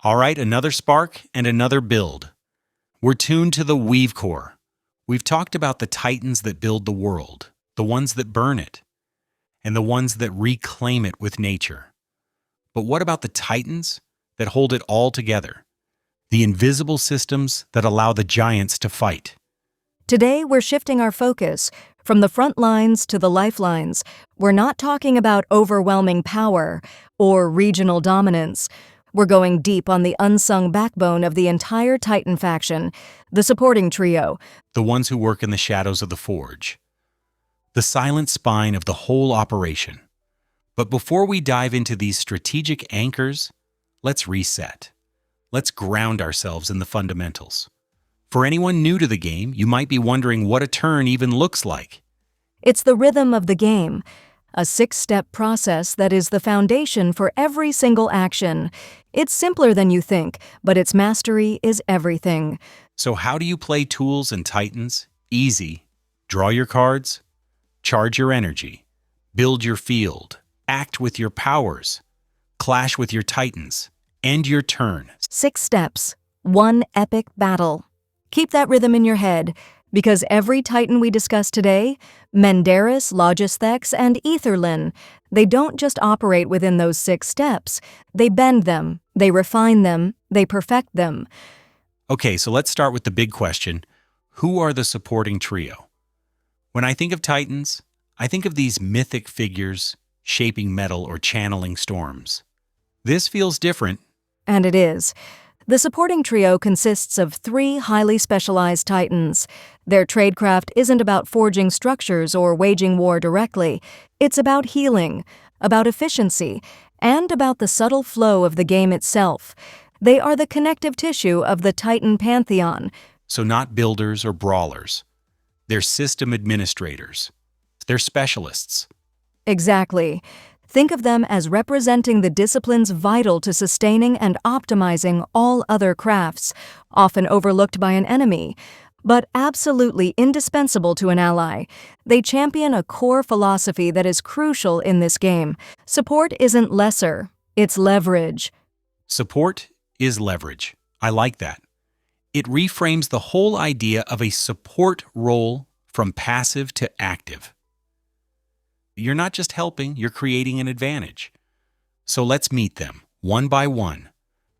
All right, another spark and another build. We're tuned to the Weave Core. We've talked about the titans that build the world, the ones that burn it, and the ones that reclaim it with nature. But what about the titans that hold it all together? The invisible systems that allow the giants to fight. Today, we're shifting our focus from the front lines to the lifelines. We're not talking about overwhelming power or regional dominance. We're going deep on the unsung backbone of the entire Titan faction, the supporting trio. The ones who work in the shadows of the forge. The silent spine of the whole operation. But before we dive into these strategic anchors, let's reset. Let's ground ourselves in the fundamentals. For anyone new to the game, you might be wondering what a turn even looks like. It's the rhythm of the game, a 6-step process that is the foundation for every single action. It's simpler than you think, but its mastery is everything. So how do you play Tools and Titans? Easy. Draw your cards, charge your energy, build your field, act with your powers, clash with your Titans, end your turn. 6 steps, 1 epic battle. Keep that rhythm in your head, because every Titan we discuss today, Menderis, Logisthex, and Aetherlin, they don't just operate within those 6 steps. They bend them, they refine them, they perfect them. Okay, so let's start with the big question. Who are the supporting trio? When I think of Titans, I think of these mythic figures shaping metal or channeling storms. This feels different. And it is. The supporting trio consists of 3 highly specialized Titans. Their tradecraft isn't about forging structures or waging war directly. It's about healing, about efficiency, and about the subtle flow of the game itself. They are the connective tissue of the Titan pantheon. So not builders or brawlers. They're system administrators. They're specialists. Exactly. Think of them as representing the disciplines vital to sustaining and optimizing all other crafts, often overlooked by an enemy, but absolutely indispensable to an ally. They champion a core philosophy that is crucial in this game. Support isn't lesser, it's leverage. Support is leverage. I like that. It reframes the whole idea of a support role from passive to active. You're not just helping, you're creating an advantage. So let's meet them, one by one.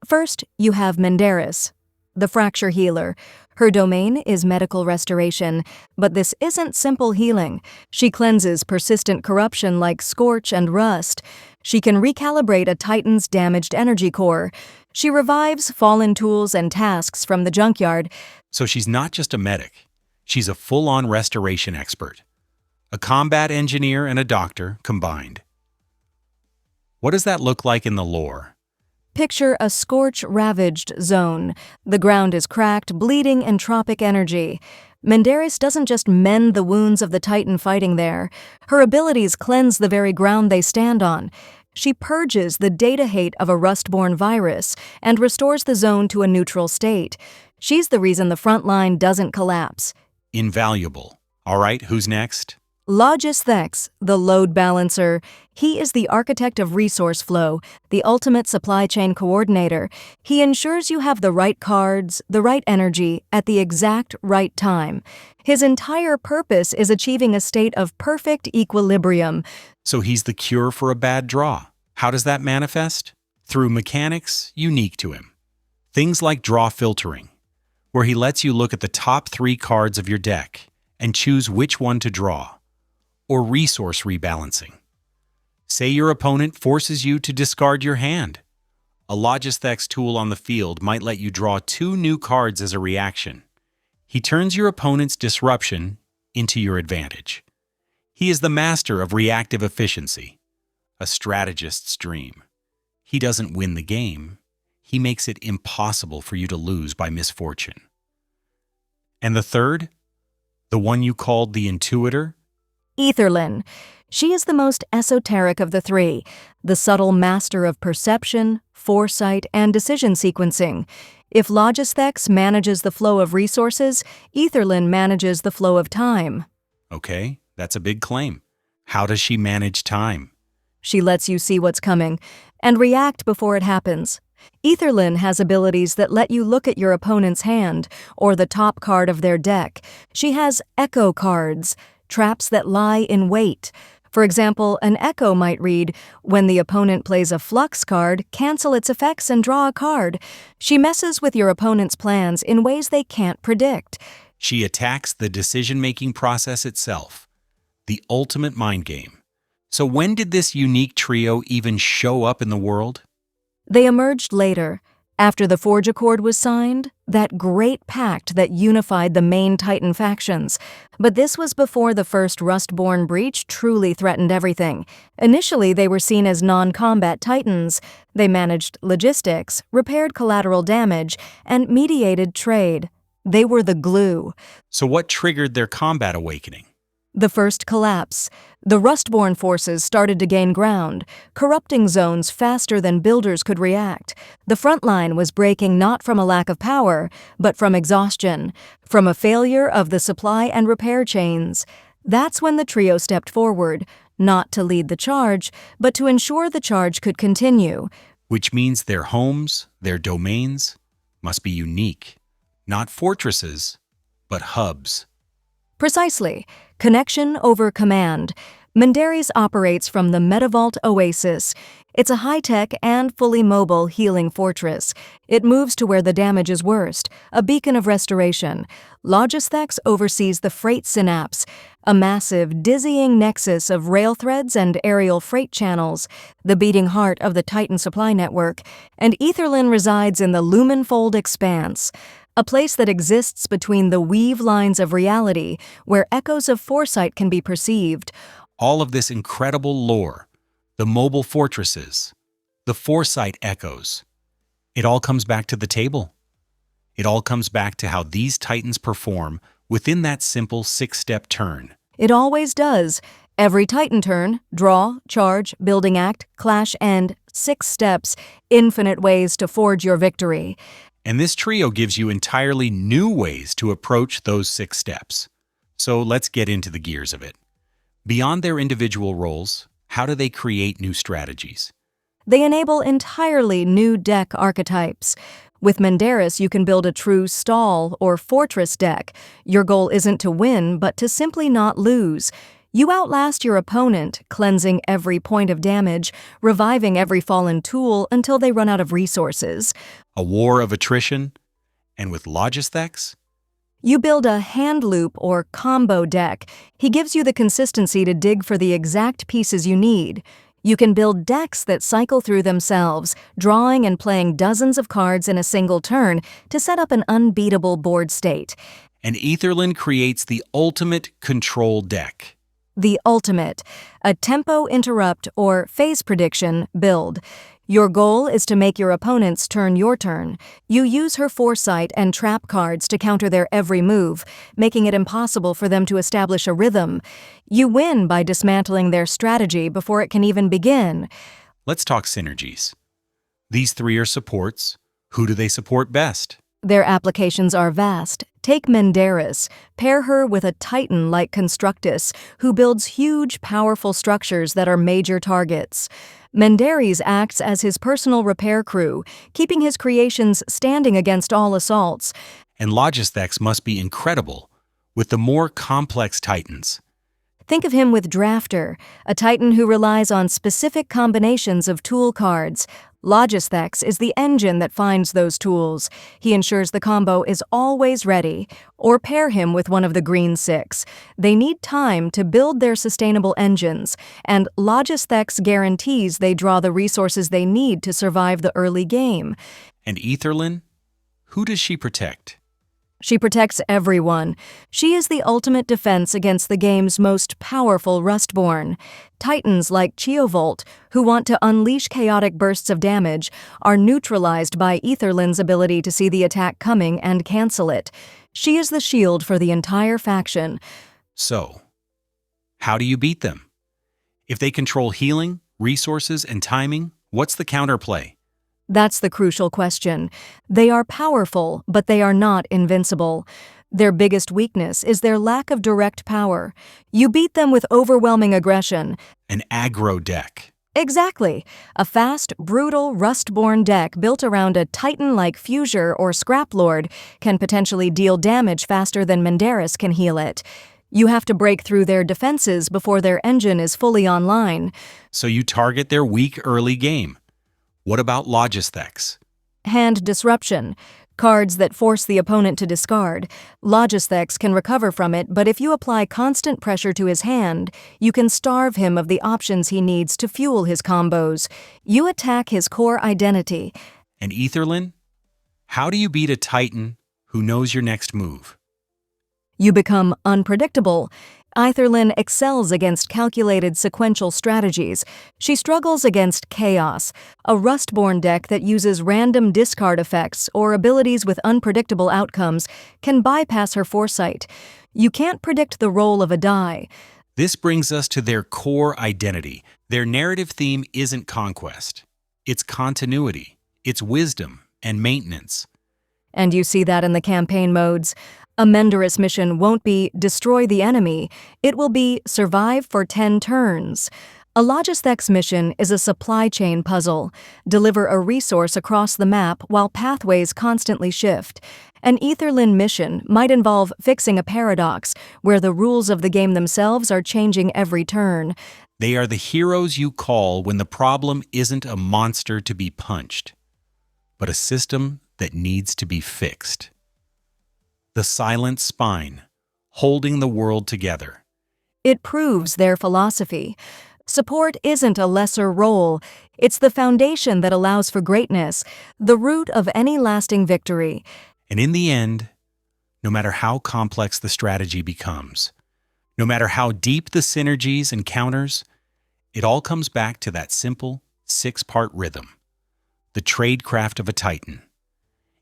First, you have Menderis, the fracture healer. Her domain is medical restoration, but this isn't simple healing. She cleanses persistent corruption like scorch and rust. She can recalibrate a Titan's damaged energy core. She revives fallen tools and tasks from the junkyard. So she's not just a medic, she's a full-on restoration expert. A combat engineer and a doctor combined. What does that look like in the lore? Picture a scorch-ravaged zone. The ground is cracked, bleeding entropic energy. Menderis doesn't just mend the wounds of the Titan fighting there. Her abilities cleanse the very ground they stand on. She purges the data hate of a rust-borne virus and restores the zone to a neutral state. She's the reason the front line doesn't collapse. Invaluable. All right, who's next? Logisthex, the load balancer. He is the architect of resource flow, the ultimate supply chain coordinator. He ensures you have the right cards, the right energy, at the exact right time. His entire purpose is achieving a state of perfect equilibrium. So he's the cure for a bad draw. How does that manifest? Through mechanics unique to him. Things like draw filtering, where he lets you look at the top 3 cards of your deck and choose which one to draw. Or resource rebalancing. Say your opponent forces you to discard your hand. A Logisthex tool on the field might let you draw 2 new cards as a reaction. He turns your opponent's disruption into your advantage. He is the master of reactive efficiency, a strategist's dream. He doesn't win the game, he makes it impossible for you to lose by misfortune. And the third? The one you called the intuitor? Aetherlin. She is the most esoteric of the 3, the subtle master of perception, foresight, and decision sequencing. If Logisthex manages the flow of resources, Aetherlin manages the flow of time. Okay, that's a big claim. How does she manage time? She lets you see what's coming and react before it happens. Aetherlin has abilities that let you look at your opponent's hand or the top card of their deck. She has echo cards, traps that lie in wait. For example, an echo might read, "When the opponent plays a flux card, cancel its effects and draw a card." She messes with your opponent's plans in ways they can't predict. She attacks the decision-making process itself, the ultimate mind game. So when did this unique trio even show up in the world? They emerged later, after the Forge Accord was signed, that great pact that unified the main Titan factions. But this was before the first Rustborn breach truly threatened everything. Initially, they were seen as non-combat Titans. They managed logistics, repaired collateral damage, and mediated trade. They were the glue. So what triggered their combat awakening? The first collapse. The Rustborn forces started to gain ground, corrupting zones faster than builders could react. The front line was breaking not from a lack of power, but from exhaustion, from a failure of the supply and repair chains. That's when the trio stepped forward, not to lead the charge, but to ensure the charge could continue. Which means their homes, their domains, must be unique. Not fortresses, but hubs. Precisely. Connection over command. Menderis operates from the Metavault Oasis. It's a high-tech and fully mobile healing fortress. It moves to where the damage is worst, a beacon of restoration. Logisthex oversees the freight synapse, a massive, dizzying nexus of rail threads and aerial freight channels, the beating heart of the Titan supply network. And Aetherlin resides in the Lumenfold Expanse, a place that exists between the weave lines of reality, where echoes of foresight can be perceived. All of this incredible lore, the mobile fortresses, the foresight echoes, it all comes back to the table. It all comes back to how these Titans perform within that simple 6-step turn. It always does. Every Titan turn, draw, charge, building act, clash, end, 6 steps, infinite ways to forge your victory. And this trio gives you entirely new ways to approach those 6 steps. So let's get into the gears of it. Beyond their individual roles, how do they create new strategies? They enable entirely new deck archetypes. With Menderis, you can build a true stall or fortress deck. Your goal isn't to win, but to simply not lose. You outlast your opponent, cleansing every point of damage, reviving every fallen tool until they run out of resources. A war of attrition? And with Logisthex? You build a hand loop or combo deck. He gives you the consistency to dig for the exact pieces you need. You can build decks that cycle through themselves, drawing and playing dozens of cards in a single turn to set up an unbeatable board state. And Aetherlin creates the ultimate control deck. The ultimate, a tempo interrupt or phase prediction build. Your goal is to make your opponents turn your turn. You use her foresight and trap cards to counter their every move, making it impossible for them to establish a rhythm. You win by dismantling their strategy before it can even begin. Let's talk synergies. These 3 are supports. Who do they support best? Their applications are vast. Take Menderis. Pair her with a Titan like Constructus, who builds huge, powerful structures that are major targets. Menderis acts as his personal repair crew, keeping his creations standing against all assaults. And Logisthex must be incredible with the more complex Titans. Think of him with Drafter, a Titan who relies on specific combinations of tool cards. Logisthex is the engine that finds those tools. He ensures the combo is always ready. Or pair him with one of the Green 6. They need time to build their sustainable engines, and Logisthex guarantees they draw the resources they need to survive the early game. And Aetherlin? Who does she protect? She protects everyone. She is the ultimate defense against the game's most powerful Rustborn. Titans like Cheovolt, who want to unleash chaotic bursts of damage, are neutralized by Aetherlin's ability to see the attack coming and cancel it. She is the shield for the entire faction. So, how do you beat them? If they control healing, resources, and timing, what's the counterplay? That's the crucial question. They are powerful, but they are not invincible. Their biggest weakness is their lack of direct power. You beat them with overwhelming aggression. An aggro deck. Exactly. A fast, brutal, Rustborn deck built around a Titan like Fusure or Scraplord can potentially deal damage faster than Menderis can heal it. You have to break through their defenses before their engine is fully online. So you target their weak early game. What about Logisthex? Hand Disruption. Cards that force the opponent to discard. Logisthex can recover from it, but if you apply constant pressure to his hand, you can starve him of the options he needs to fuel his combos. You attack his core identity. And Aetherlin? How do you beat a Titan who knows your next move? You become unpredictable. Aetherlin excels against calculated sequential strategies. She struggles against chaos, a Rustborn deck that uses random discard effects or abilities with unpredictable outcomes can bypass her foresight. You can't predict the roll of a die. This brings us to their core identity. Their narrative theme isn't conquest. It's continuity, it's wisdom and maintenance. And you see that in the campaign modes. A Menderis mission won't be destroy the enemy, it will be survive for 10 turns. A Logisthex mission is a supply chain puzzle. Deliver a resource across the map while pathways constantly shift. An Aetherlin mission might involve fixing a paradox, where the rules of the game themselves are changing every turn. They are the heroes you call when the problem isn't a monster to be punched, but a system that needs to be fixed. The silent spine, holding the world together. It proves their philosophy. Support isn't a lesser role, it's the foundation that allows for greatness, the root of any lasting victory. And in the end, no matter how complex the strategy becomes, no matter how deep the synergies and counters, it all comes back to that simple 6-part rhythm, the tradecraft of a Titan.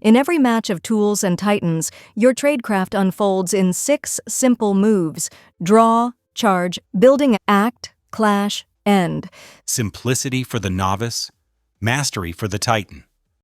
In every match of Tools and Titans, your tradecraft unfolds in 6 simple moves: draw, charge, building, act, clash, end. Simplicity for the novice, mastery for the Titan.